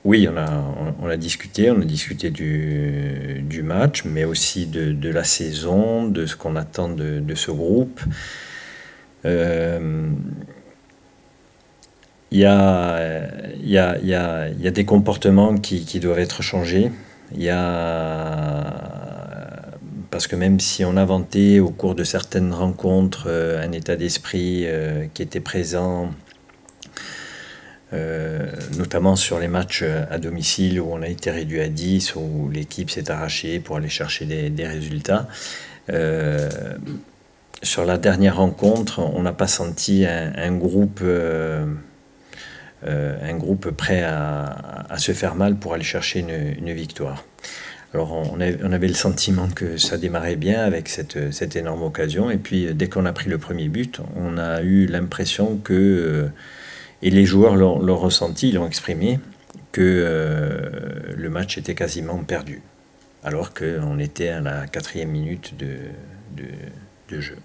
Oui, on a discuté du match, mais aussi de la saison, de ce qu'on attend de ce groupe. Euh, Il y a, il y a des comportements qui doivent être changés. Il y a, parce que même si on a vanté au cours de certaines rencontres un état d'esprit qui était présent, notamment sur les matchs à domicile où on a été réduit à 10, où l'équipe s'est arrachée pour aller chercher des résultats. Euh, Sur la dernière rencontre, on n'a pas senti un groupe prêt à se faire mal pour aller chercher une victoire. Alors on avait le sentiment que ça démarrait bien avec cette énorme occasion, et puis dès qu'on a pris le premier but, on a eu l'impression que, et les joueurs l'ont ressenti, ils l'ont exprimé, que le match était quasiment perdu, alors qu'on était à la 4e minute de, de jeu.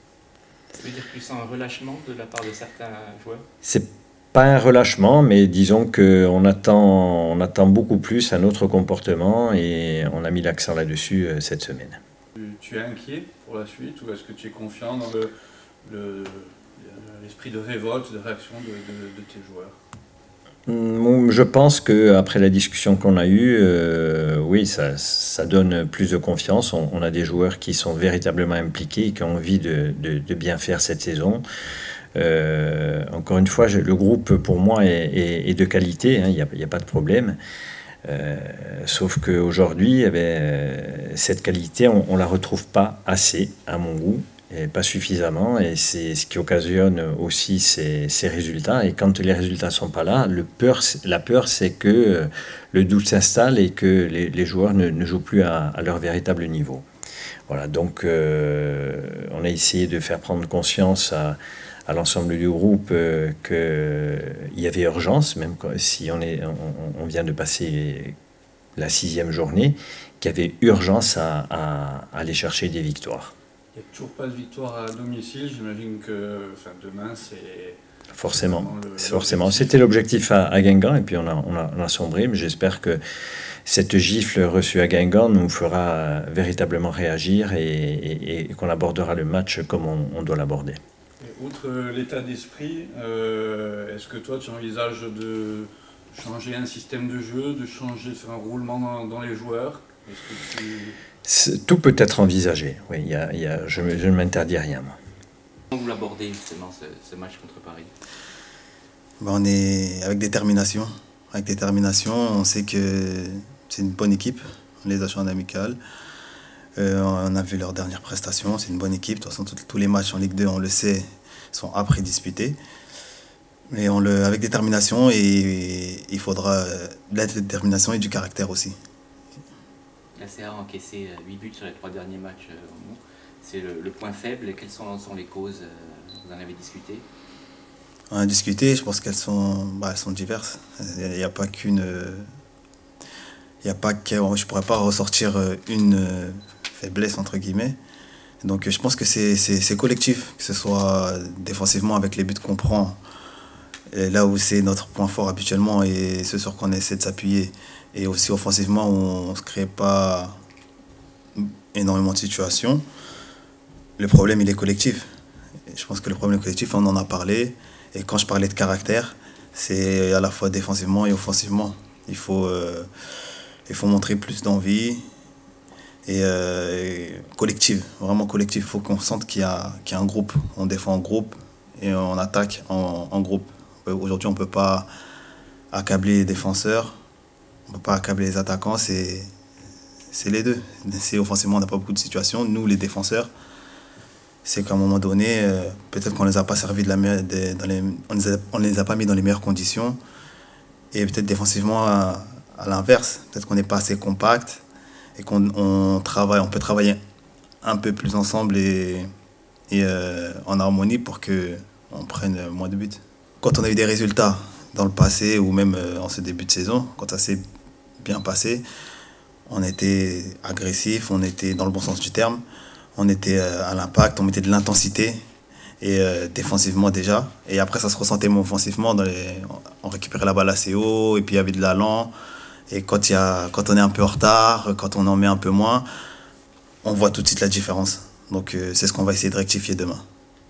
Ça veut dire que tu sens un relâchement de la part de certains joueurs? C'est pas un relâchement, mais disons on attend beaucoup plus un autre comportement, et on a mis l'accent là-dessus cette semaine. Tu es inquiet pour la suite ou est-ce que tu es confiant dans le- l'esprit de révolte, de réaction de tes joueurs? Je pense qu'après la discussion qu'on a eue, oui, ça donne plus de confiance. On a des joueurs qui sont véritablement impliqués et qui ont envie de bien faire cette saison. Encore une fois, le groupe pour moi est de qualité, hein, il n'y a pas de problème. Sauf qu'aujourd'hui, eh ben, cette qualité, on ne la retrouve pas assez, à mon goût, et pas suffisamment, et c'est ce qui occasionne aussi ces résultats. Et quand les résultats ne sont pas là, la peur, c'est que le doute s'installe et que les joueurs ne jouent plus à leur véritable niveau. Voilà, donc on a essayé de faire prendre conscience à l'ensemble du groupe qu'il y avait urgence, même si on vient de passer la 6e journée, qu'il y avait urgence à aller chercher des victoires. Il n'y a toujours pas de victoire à domicile, j'imagine que enfin, demain c'est Forcément, vraiment forcément. l'objectif. C'était l'objectif à Guingamp, et puis on a sombré, mais j'espère que cette gifle reçue à Guingamp nous fera véritablement réagir, et qu'on abordera le match comme on doit l'aborder. Et outre l'état d'esprit, est-ce que toi tu envisages de changer un système de jeu, de changer, de faire un roulement dans les joueurs? Est-ce que Tout peut être envisagé, oui, je ne m'interdis rien, moi. Comment vous l'abordez justement ce match contre Paris? Ben, on est avec détermination. Avec détermination, on sait que c'est une bonne équipe. On les a joués en amical. On a vu leurs dernières prestations. C'est une bonne équipe. De toute façon, tous les matchs en Ligue 2, on le sait, sont après disputés. Mais avec détermination, et il faudra de la détermination et du caractère aussi. La CA a encaissé 8 buts sur les 3 derniers matchs. C'est le point faible. Quelles sont les causes? Vous en avez discuté? On a discuté, je pense elles sont diverses. Il n'y a pas qu'une. Il y a pas que, je pourrais pas ressortir une faiblesse entre guillemets. Donc je pense que c'est collectif, que ce soit défensivement avec les buts qu'on prend, et là où c'est notre point fort habituellement et ce sur quoi on essaie de s'appuyer. Et aussi offensivement, où on ne se crée pas énormément de situations. Le problème, il est collectif. Et je pense que le problème est collectif, on en a parlé. Et quand je parlais de caractère, c'est à la fois défensivement et offensivement. Il faut montrer plus d'envie et collective, vraiment collective. Il faut qu'on sente qu'il y a un groupe. On défend en groupe et on attaque en groupe. Aujourd'hui, on ne peut pas accabler les défenseurs, on ne peut pas accabler les attaquants, c'est les deux. Offensivement, on n'a pas beaucoup de situations. Nous, les défenseurs, c'est qu'à un moment donné, peut-être qu'on ne les a pas servis on les a pas mis dans les meilleures conditions. Et peut-être défensivement, à l'inverse, peut-être qu'on n'est pas assez compact et on peut travailler un peu plus ensemble et en harmonie pour qu'on prenne moins de buts. Quand on a eu des résultats dans le passé ou même en ce début de saison, quand ça s'est bien passé, on était agressif, on était dans le bon sens du terme, on était à l'impact, on mettait de l'intensité et défensivement déjà. Et après, ça se ressentait moins offensivement. On récupérait la balle assez haut et puis il y avait de l'allant. Et quand on est un peu en retard, quand on en met un peu moins, on voit tout de suite la différence. Donc c'est ce qu'on va essayer de rectifier demain.